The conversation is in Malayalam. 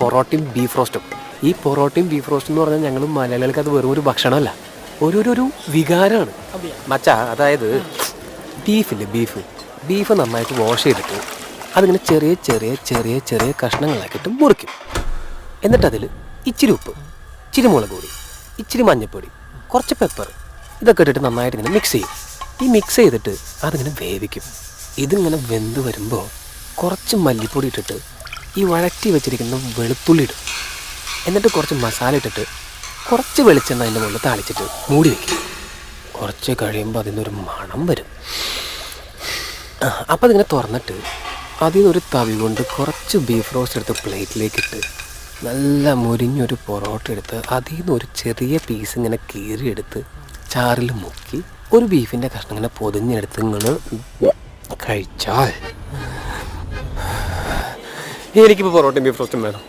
പൊറോട്ടയും ബീഫ് റോസ്റ്റും. ഈ പൊറോട്ടയും ബീഫ് റോസ്റ്റും എന്ന് പറഞ്ഞാൽ ഞങ്ങൾ മലയാളികൾക്ക് അത് വെറും ഒരു ഭക്ഷണമല്ല, ഒരു വികാരമാണ് മച്ചാ. അതായത് ബീഫില്ലേ, ബീഫ് നന്നായിട്ട് വാഷ് ചെയ്തിട്ട് അതിങ്ങനെ ചെറിയ ചെറിയ ചെറിയ ചെറിയ കഷ്ണങ്ങളാക്കിയിട്ട് മുറിക്കും. എന്നിട്ടതിൽ ഇച്ചിരി ഉപ്പ്, ഇച്ചിരി മുളക് പൊടി, ഇച്ചിരി മഞ്ഞൾപ്പൊടി, കുറച്ച് പെപ്പർ, ഇതൊക്കെ ഇട്ടിട്ട് നന്നായിട്ട് ഇങ്ങനെ മിക്സ് ചെയ്യും. ഈ മിക്സ് ചെയ്തിട്ട് അതിങ്ങനെ വേവിക്കും. ഇതിങ്ങനെ വെന്ത് വരുമ്പോൾ കുറച്ച് മല്ലിപ്പൊടി ഇട്ടിട്ട് ഈ വഴറ്റി വെച്ചിരിക്കുന്ന വെളുത്തുള്ളി ഇടും. എന്നിട്ട് കുറച്ച് മസാല ഇട്ടിട്ട് കുറച്ച് വെളിച്ചെണ്ണ അതിൻ്റെ മുകളിൽ താളിച്ചിട്ട് മൂടി വയ്ക്കും. കുറച്ച് കഴിയുമ്പോൾ അതിൽ നിന്നൊരു മണം വരും. അപ്പോൾ അതിങ്ങനെ തുറന്നിട്ട് അതിൽ നിന്നൊരു തവി കൊണ്ട് കുറച്ച് ബീഫ് റോസ്റ്റ് എടുത്ത് പ്ലേറ്റിലേക്കിട്ട് നല്ല മുരിഞ്ഞൊരു പൊറോട്ട എടുത്ത് അതിൽ നിന്ന് ഒരു ചെറിയ പീസ് ഇങ്ങനെ കീറിയെടുത്ത് ചാറിൽ മുക്കി ഒരു ബീഫിൻ്റെ കഷ്ണം ഇങ്ങനെ പൊതിഞ്ഞെടുത്ത് നിങ്ങൾ കഴിച്ചാൽ എനിക്കിപ്പോൾ പൊറോട്ടയും ബീഫ് റോസ്റ്റും വേണം.